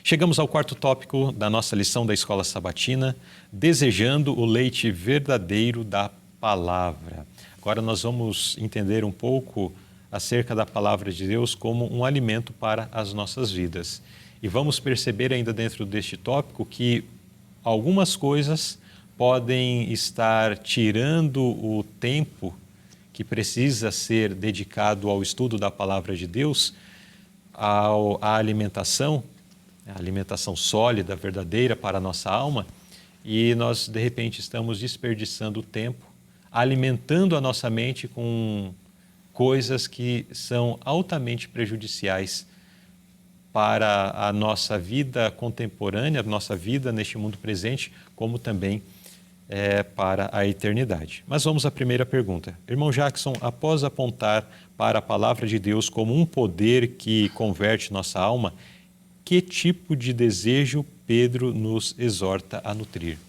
Chegamos ao quarto tópico da nossa lição da Escola Sabatina, desejando o leite verdadeiro da palavra. Agora nós vamos entender um pouco acerca da palavra de Deus como um alimento para as nossas vidas. E vamos perceber ainda dentro deste tópico que algumas coisas podem estar tirando o tempo que precisa ser dedicado ao estudo da palavra de Deus, à alimentação, a alimentação sólida, verdadeira para a nossa alma, e nós de repente estamos desperdiçando o tempo, alimentando a nossa mente com coisas que são altamente prejudiciais para a nossa vida contemporânea, a nossa vida neste mundo presente, como também para a eternidade. Mas vamos à primeira pergunta. Irmão Jackson, após apontar para a palavra de Deus como um poder que converte nossa alma, que tipo de desejo Pedro nos exorta a nutrir?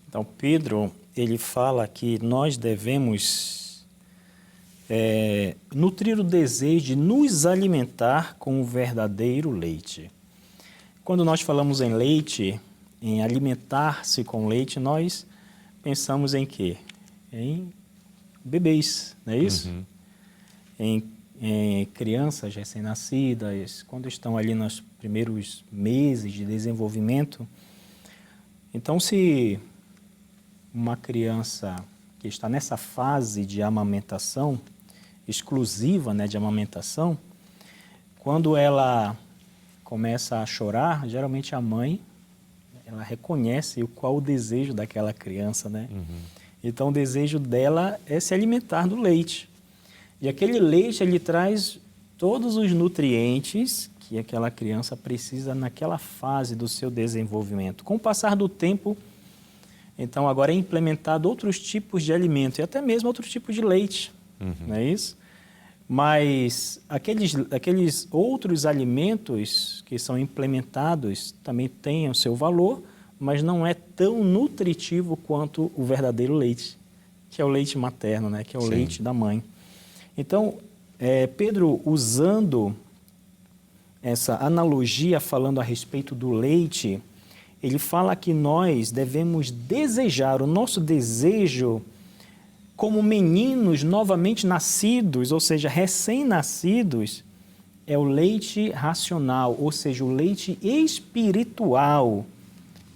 Então, Pedro, ele fala que nós devemos nutrir o desejo de nos alimentar com o verdadeiro leite. Quando nós falamos em leite, em alimentar-se com leite, nós pensamos em quê? Em bebês, não é isso? Uhum. Em crianças recém-nascidas, quando estão ali nos primeiros meses de desenvolvimento. Então, se uma criança que está nessa fase de amamentação, exclusiva, né, de amamentação, quando ela começa a chorar, geralmente a mãe, ela reconhece qual o desejo daquela criança, né? Uhum. Então, o desejo dela é se alimentar do leite. E aquele leite, ele traz todos os nutrientes que aquela criança precisa naquela fase do seu desenvolvimento. Com o passar do tempo, então, agora é implementado outros tipos de alimento e até mesmo outros tipos de leite, não é isso? Mas aqueles outros alimentos que são implementados também têm o seu valor, mas não é tão nutritivo quanto o verdadeiro leite, que é o leite materno, né? Que é o leite da mãe. Então, Pedro, usando essa analogia, falando a respeito do leite, ele fala que nós devemos desejar, o nosso desejo como meninos novamente nascidos, ou seja, recém-nascidos, é o leite racional, ou seja, o leite espiritual,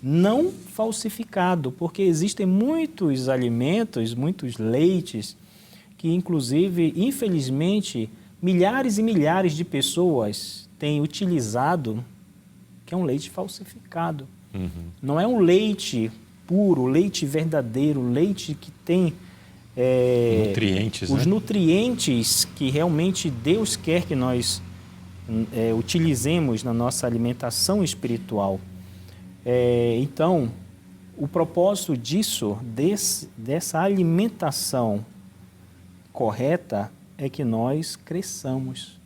não falsificado, porque existem muitos alimentos, muitos leites, que inclusive, infelizmente, milhares e milhares de pessoas têm utilizado, que é um leite falsificado. Uhum. Não é um leite puro, leite verdadeiro, leite que tem nutrientes, os né? nutrientes que realmente Deus quer que nós utilizemos na nossa alimentação espiritual. Então, o propósito dessa alimentação correta é que nós cresçamos,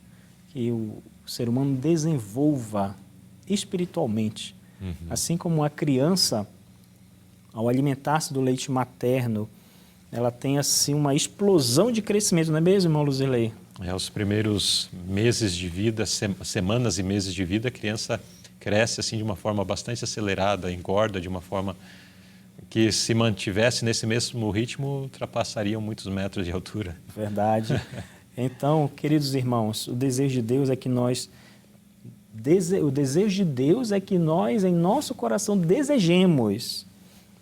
que o ser humano desenvolva espiritualmente. Uhum. Assim como a criança, ao alimentar-se do leite materno, ela tem assim uma explosão de crescimento, não é mesmo, irmão Luzilei? Os primeiros meses de vida, semanas e meses de vida, a criança cresce assim de uma forma bastante acelerada, engorda de uma forma que, se mantivesse nesse mesmo ritmo, ultrapassariam muitos metros de altura. Verdade. Então, queridos irmãos, o desejo de Deus é que nós, em nosso coração, desejemos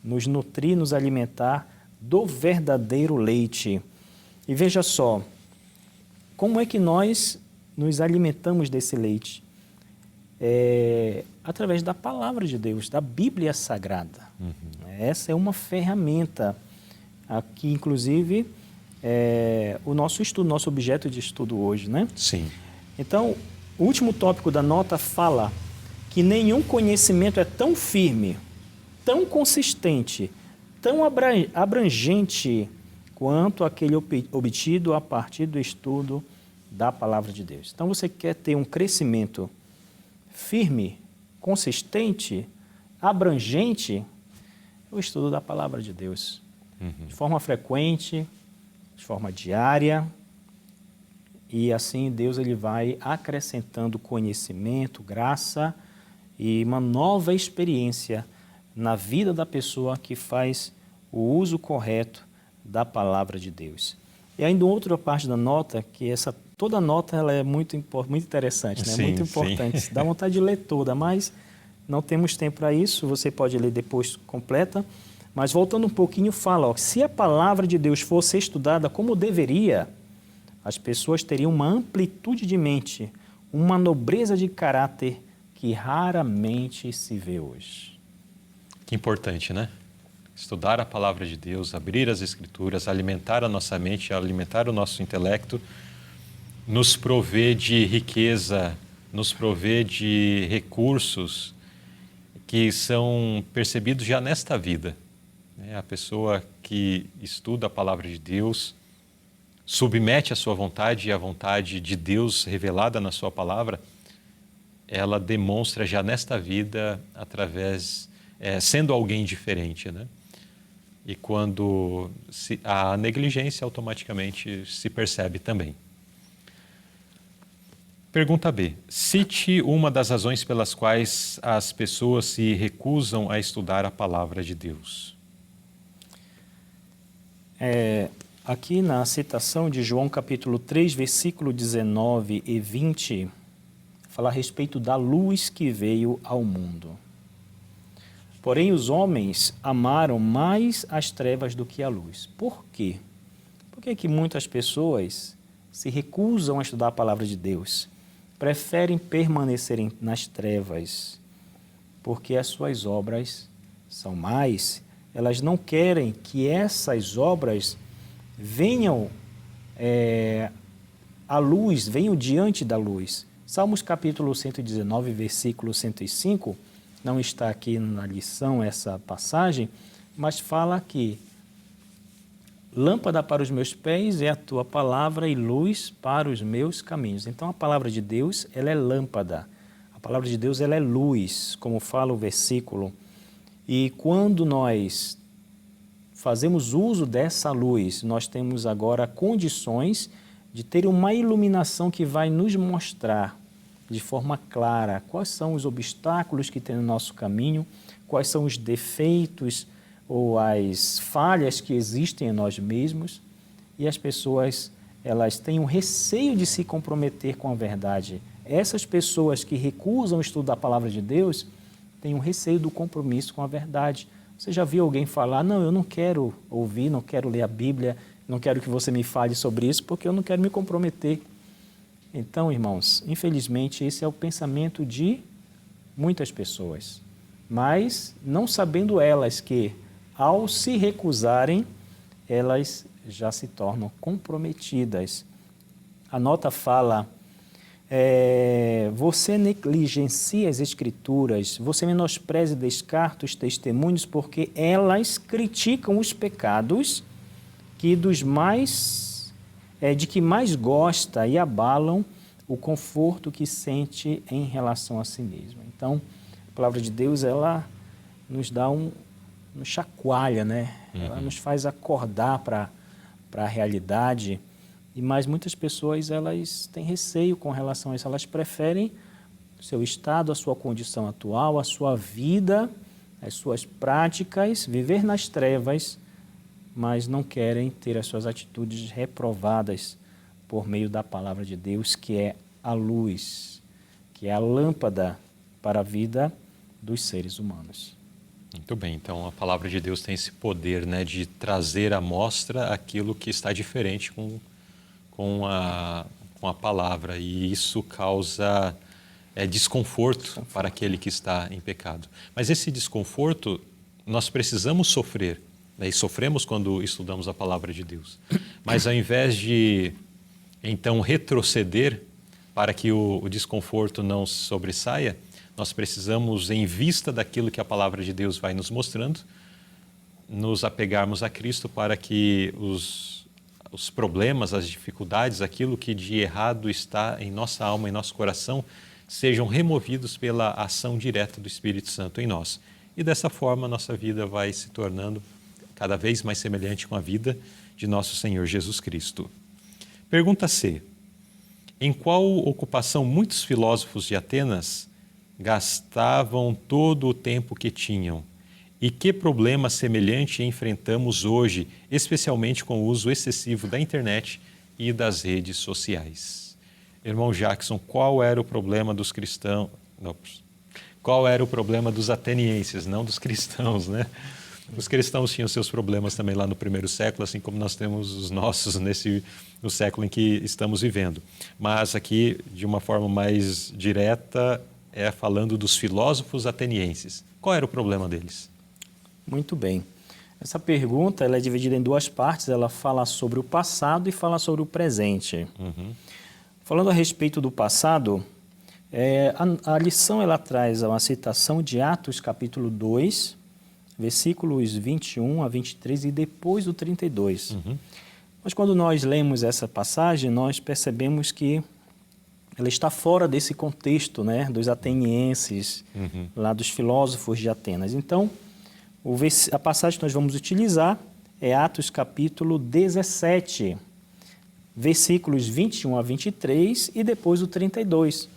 nos nutrir, nos alimentar do verdadeiro leite. E veja só, como é que nós nos alimentamos desse leite? Através da palavra de Deus, da Bíblia Sagrada. Uhum. Essa é uma ferramenta, aqui inclusive o nosso estudo, nosso objeto de estudo hoje, né? Sim. Então, o último tópico da nota fala que nenhum conhecimento é tão firme, tão consistente, tão abrangente quanto aquele obtido a partir do estudo da palavra de Deus. Então, você quer ter um crescimento firme, consistente, abrangente, o estudo da palavra de Deus. Uhum. De forma frequente, de forma diária, E assim Deus ele vai acrescentando conhecimento, graça e uma nova experiência na vida da pessoa que faz o uso correto da palavra de Deus. E ainda outra parte da nota, que toda nota ela é muito interessante, né? Sim, Muito importante. sim. Dá vontade de ler toda, mas não temos tempo para isso. Você pode ler depois completa. Mas voltando um pouquinho, fala, ó, se a palavra de Deus fosse estudada como deveria, as pessoas teriam uma amplitude de mente, uma nobreza de caráter que raramente se vê hoje. Que importante, né? Estudar a palavra de Deus, abrir as Escrituras, alimentar a nossa mente, alimentar o nosso intelecto, nos provê de riqueza, nos provê de recursos que são percebidos já nesta vida. A pessoa que estuda a palavra de Deus, submete a sua vontade e a vontade de Deus revelada na sua palavra, ela demonstra já nesta vida através, sendo alguém diferente, né? E quando a negligência automaticamente se percebe também. Pergunta B. Cite uma das razões pelas quais as pessoas se recusam a estudar a palavra de Deus. Aqui na citação de João capítulo 3, versículo 19 e 20, fala a respeito da luz que veio ao mundo. Porém, os homens amaram mais as trevas do que a luz. Por quê? Por que muitas pessoas se recusam a estudar a palavra de Deus? Preferem permanecerem nas trevas, porque as suas obras são más. Elas não querem que essas obras venham à luz, venham diante da luz. Salmos capítulo 119, versículo 105, não está aqui na lição essa passagem, mas fala que lâmpada para os meus pés é a tua palavra e luz para os meus caminhos. Então a palavra de Deus, ela é lâmpada. A palavra de Deus, ela é luz, como fala o versículo. E quando nós fazemos uso dessa luz, nós temos agora condições de ter uma iluminação que vai nos mostrar de forma clara quais são os obstáculos que tem no nosso caminho, quais são os defeitos ou as falhas que existem em nós mesmos. E as pessoas, elas têm um receio de se comprometer com a verdade. Essas pessoas que recusam o estudo da palavra de Deus têm um receio do compromisso com a verdade. Você já viu alguém falar, não, eu não quero ouvir, não quero ler a Bíblia, não quero que você me fale sobre isso, porque eu não quero me comprometer. Então, irmãos, infelizmente, esse é o pensamento de muitas pessoas. Mas não sabendo elas que, ao se recusarem, elas já se tornam comprometidas. A nota fala, você negligencia as Escrituras, você menospreza e descarta os testemunhos, porque elas criticam os pecados que de que mais gosta e abalam o conforto que sente em relação a si mesmo. Então, a palavra de Deus, ela nos dá nos chacoalha, né? Ela nos faz acordar para a realidade. Mas muitas pessoas, elas têm receio com relação a isso. Elas preferem o seu estado, a sua condição atual, a sua vida, as suas práticas, viver nas trevas, mas não querem ter as suas atitudes reprovadas por meio da palavra de Deus, que é a luz, que é a lâmpada para a vida dos seres humanos. Muito bem, então a palavra de Deus tem esse poder, né, de trazer à mostra aquilo que está diferente com a palavra, e isso causa desconforto para aquele que está em pecado. Mas esse desconforto nós precisamos sofrer, né, e sofremos quando estudamos a palavra de Deus. Mas ao invés de, então, retroceder para que o desconforto não sobressaia, nós precisamos, em vista daquilo que a palavra de Deus vai nos mostrando, nos apegarmos a Cristo para que os problemas, as dificuldades, aquilo que de errado está em nossa alma, em nosso coração, sejam removidos pela ação direta do Espírito Santo em nós. E dessa forma, nossa vida vai se tornando cada vez mais semelhante com a vida de nosso Senhor Jesus Cristo. Pergunta C. Em qual ocupação muitos filósofos de Atenas gastavam todo o tempo que tinham? E que problema semelhante enfrentamos hoje, especialmente com o uso excessivo da internet e das redes sociais? Irmão Jackson, qual era o problema dos cristãos? Não, qual era o problema dos atenienses, não dos cristãos, né? Os cristãos tinham seus problemas também lá no primeiro século, assim como nós temos os nossos no século em que estamos vivendo. Mas aqui, de uma forma mais direta, falando dos filósofos atenienses. Qual era o problema deles? Muito bem. Essa pergunta ela é dividida em duas partes. Ela fala sobre o passado e fala sobre o presente. Falando a respeito do passado, a lição ela traz uma citação de Atos capítulo 2, versículos 21 a 23 e depois do 32. Mas quando nós lemos essa passagem, nós percebemos que ela está fora desse contexto, né, dos atenienses, lá dos filósofos de Atenas. Então, a passagem que nós vamos utilizar é Atos capítulo 17, versículos 21 a 23 e depois o 32.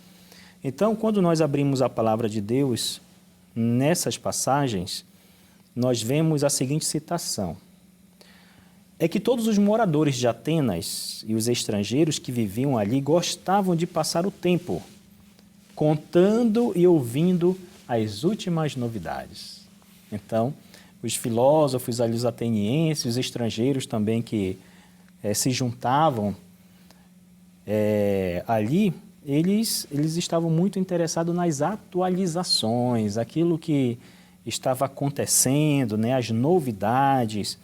Então, quando nós abrimos a palavra de Deus nessas passagens, nós vemos a seguinte citação: é que todos os moradores de Atenas e os estrangeiros que viviam ali gostavam de passar o tempo contando e ouvindo as últimas novidades. Então, os filósofos ali, os atenienses, os estrangeiros também que se juntavam ali, eles estavam muito interessados nas atualizações, aquilo que estava acontecendo, né, as novidades.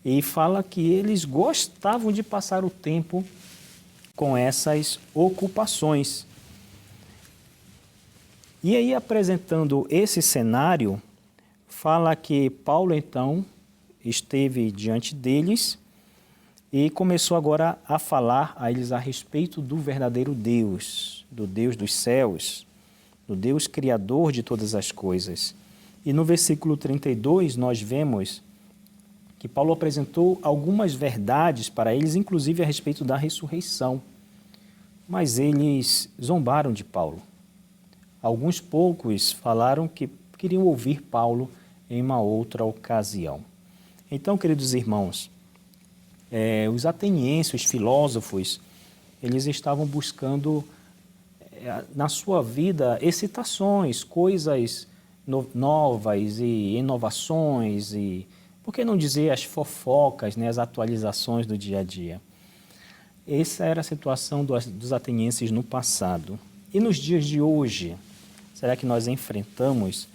E fala que eles gostavam de passar o tempo com essas ocupações. E aí, apresentando esse cenário, fala que Paulo, então, esteve diante deles e começou agora a falar a eles a respeito do verdadeiro Deus, do Deus dos céus, do Deus criador de todas as coisas. E no versículo 32, nós vemos que Paulo apresentou algumas verdades para eles, inclusive a respeito da ressurreição. Mas eles zombaram de Paulo. Alguns poucos falaram que queriam ouvir Paulo em uma outra ocasião. Então, queridos irmãos, os atenienses, os filósofos, eles estavam buscando na sua vida excitações, coisas novas e inovações e, por que não dizer, as fofocas, né, as atualizações do dia a dia. Essa era a situação dos atenienses no passado. E nos dias de hoje, será que nós enfrentamos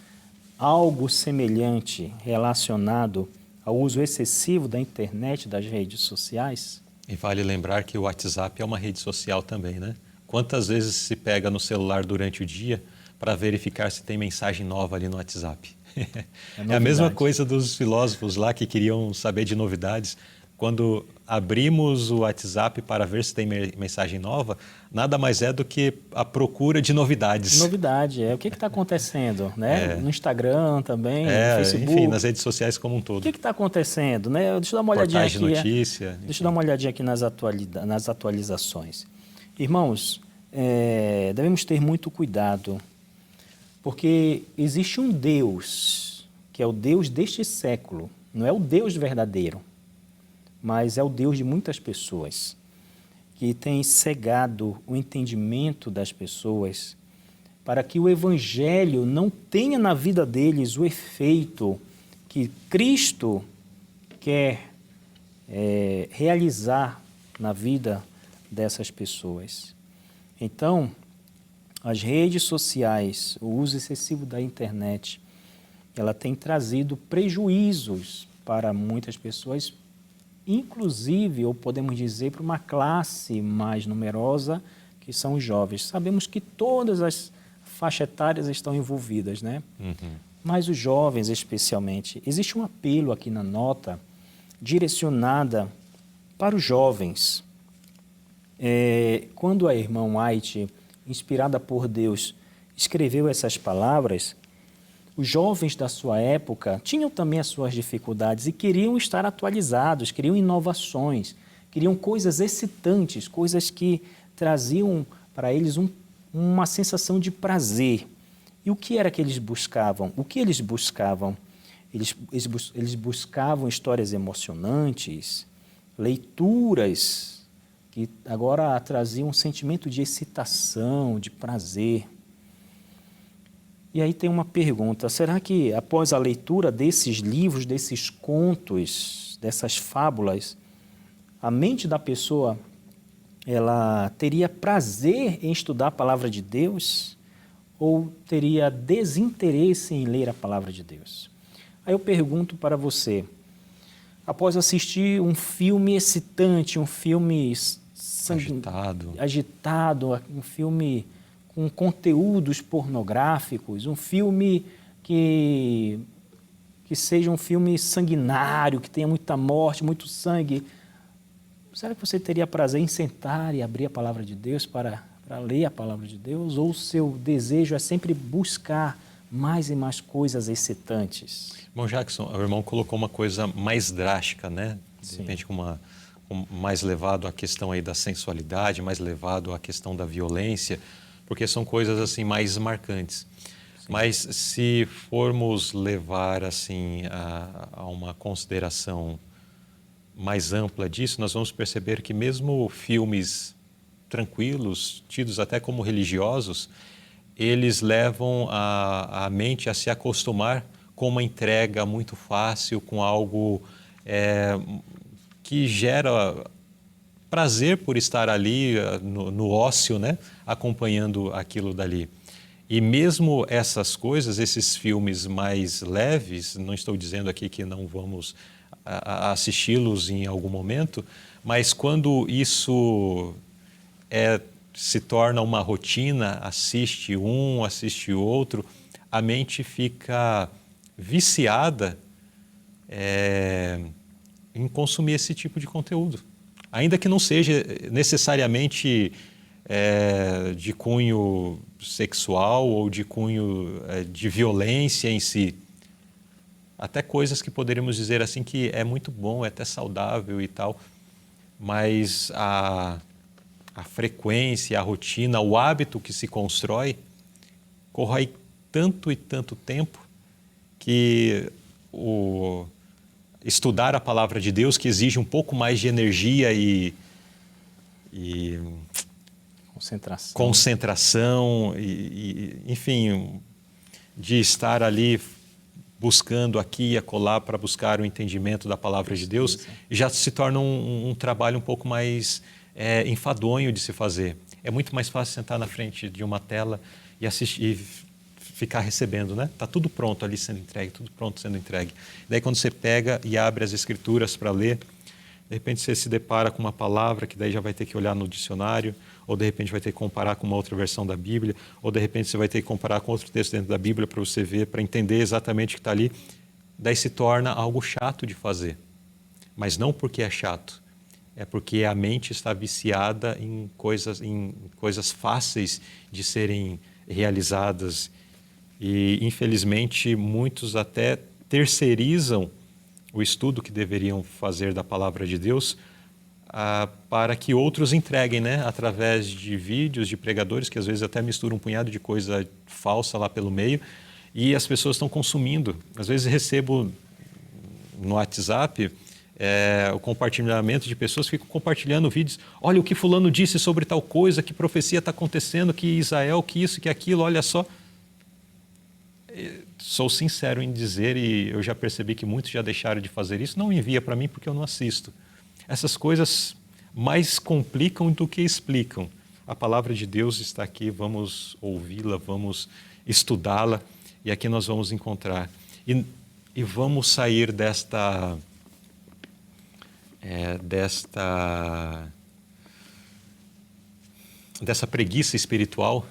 algo semelhante relacionado ao uso excessivo da internet, das redes sociais? E vale lembrar que o WhatsApp é uma rede social também, né? Quantas vezes se pega no celular durante o dia para verificar se tem mensagem nova ali no WhatsApp? É a mesma coisa dos filósofos lá que queriam saber de novidades. Quando abrimos o WhatsApp para ver se tem mensagem nova, nada mais é do que a procura de novidades. Novidade, o que está acontecendo, né? No Instagram também, no Facebook. Enfim, nas redes sociais como um todo. O que está acontecendo, né? Deixa eu dar uma olhadinha aqui. Portais de notícia. Deixa eu dar uma olhadinha aqui nas atualizações. Irmãos, devemos ter muito cuidado, porque existe um Deus, que é o Deus deste século, não é o Deus verdadeiro, mas é o Deus de muitas pessoas, que tem cegado o entendimento das pessoas para que o Evangelho não tenha na vida deles o efeito que Cristo quer realizar na vida dessas pessoas. Então, as redes sociais, o uso excessivo da internet, ela tem trazido prejuízos para muitas pessoas, inclusive, ou podemos dizer, para uma classe mais numerosa, que são os jovens. Sabemos que todas as faixas etárias estão envolvidas, né? Mas os jovens, especialmente. Existe um apelo aqui na nota, direcionada para os jovens. Quando a irmã White, inspirada por Deus, escreveu essas palavras, os jovens da sua época tinham também as suas dificuldades e queriam estar atualizados, queriam inovações, queriam coisas excitantes, coisas que traziam para eles uma sensação de prazer. E o que era que eles buscavam? O que eles buscavam? Eles buscavam histórias emocionantes, leituras que agora traziam um sentimento de excitação, de prazer. E aí tem uma pergunta: será que após a leitura desses livros, desses contos, dessas fábulas, a mente da pessoa ela teria prazer em estudar a palavra de Deus ou teria desinteresse em ler a palavra de Deus? Aí eu pergunto para você, após assistir um filme excitante, um filme agitado, um filme com conteúdos pornográficos, um filme que seja um filme sanguinário, que tenha muita morte, muito sangue, será que você teria prazer em sentar e abrir a palavra de Deus para ler a palavra de Deus? Ou o seu desejo é sempre buscar mais e mais coisas excitantes? Bom, Jackson, o irmão colocou uma coisa mais drástica, né? De repente, mais levado à questão aí da sensualidade, mais levado à questão da violência, porque são coisas assim mais marcantes. Sim. Mas se formos levar assim a uma consideração mais ampla disso, nós vamos perceber que mesmo filmes tranquilos, tidos até como religiosos, eles levam a mente a se acostumar com uma entrega muito fácil, com algo que gera prazer por estar ali no ócio, né, acompanhando aquilo dali. E mesmo essas coisas, esses filmes mais leves, não estou dizendo aqui que não vamos assisti-los em algum momento, mas quando isso se torna uma rotina, assiste um, assiste outro, a mente fica viciada em consumir esse tipo de conteúdo. Ainda que não seja necessariamente de cunho sexual ou de cunho de violência em si. Até coisas que poderíamos dizer assim que é muito bom, é até saudável e tal, mas a frequência, a rotina, o hábito que se constrói corrói tanto e tanto tempo que estudar a palavra de Deus, que exige um pouco mais de energia e concentração enfim, de estar ali buscando aqui e acolá para buscar o entendimento da palavra de Deus, já se torna um trabalho um pouco mais enfadonho de se fazer. É muito mais fácil sentar na frente de uma tela e assistir, ficar recebendo, né? Tá tudo pronto ali sendo entregue, tudo pronto sendo entregue. Daí quando você pega e abre as escrituras para ler, de repente você se depara com uma palavra que daí já vai ter que olhar no dicionário, ou de repente vai ter que comparar com uma outra versão da Bíblia, ou de repente você vai ter que comparar com outro texto dentro da Bíblia para você ver, para entender exatamente o que está ali. Daí se torna algo chato de fazer. Mas não porque é chato, é porque a mente está viciada em coisas fáceis de serem realizadas. E, infelizmente, muitos até terceirizam o estudo que deveriam fazer da palavra de Deus para que outros entreguem, né? Através de vídeos, de pregadores, que às vezes até misturam um punhado de coisa falsa lá pelo meio, e as pessoas estão consumindo. Às vezes recebo no WhatsApp o compartilhamento de pessoas que ficam compartilhando vídeos. Olha o que fulano disse sobre tal coisa, que profecia está acontecendo, que Israel, que isso, que aquilo, olha só. Sou sincero em dizer, e eu já percebi que muitos já deixaram de fazer isso, não envia para mim porque eu não assisto. Essas coisas mais complicam do que explicam. A palavra de Deus está aqui, vamos ouvi-la, vamos estudá-la, e aqui nós vamos encontrar. E vamos sair desta preguiça espiritual,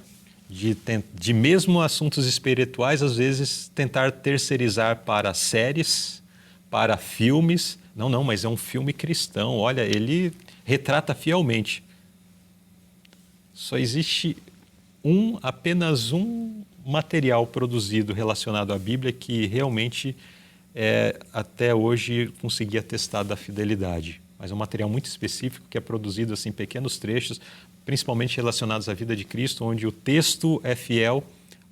de mesmo assuntos espirituais, às vezes tentar terceirizar para séries, para filmes. Não, mas é um filme cristão, olha, ele retrata fielmente. Só existe apenas um material produzido relacionado à Bíblia que realmente até hoje consegui atestar da fidelidade. mas é um material muito específico que é produzido assim, em pequenos trechos, principalmente relacionados à vida de Cristo, onde o texto é fiel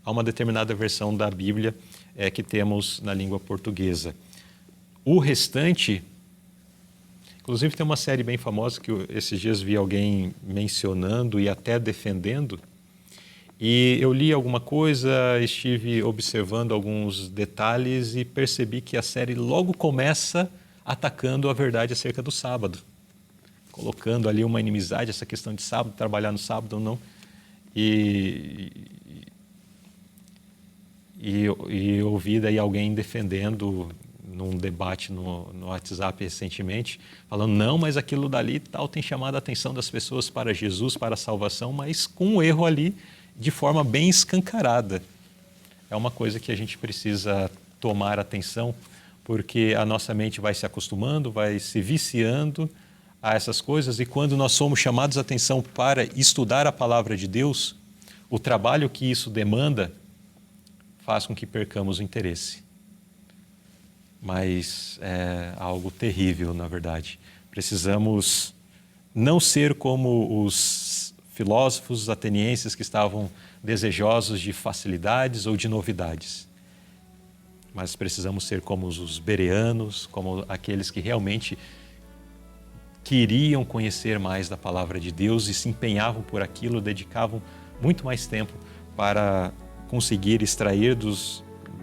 a uma determinada versão da Bíblia que temos na língua portuguesa. O restante, inclusive tem uma série bem famosa que esses dias vi alguém mencionando e até defendendo, e eu li alguma coisa, estive observando alguns detalhes e percebi que a série logo começa atacando a verdade acerca do sábado, colocando ali uma inimizade, essa questão de sábado, trabalhar no sábado ou não. E eu ouvi daí alguém defendendo num debate no WhatsApp recentemente, falando, não, mas aquilo dali tal tem chamado a atenção das pessoas para Jesus, para a salvação, mas com um erro ali de forma bem escancarada. É uma coisa que a gente precisa tomar atenção, porque a nossa mente vai se acostumando, vai se viciando a essas coisas, e quando nós somos chamados a atenção para estudar a palavra de Deus, o trabalho que isso demanda faz com que percamos o interesse. Mas é algo terrível, na verdade. Precisamos não ser como os filósofos atenienses que estavam desejosos de facilidades ou de novidades. Mas precisamos ser como os bereanos, como aqueles que realmente queriam conhecer mais da palavra de Deus e se empenhavam por aquilo, dedicavam muito mais tempo para conseguir extrair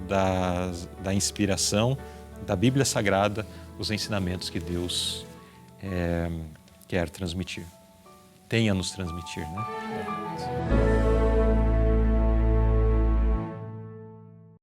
da inspiração da Bíblia Sagrada os ensinamentos que Deus quer transmitir. Tenha nos transmitir, né?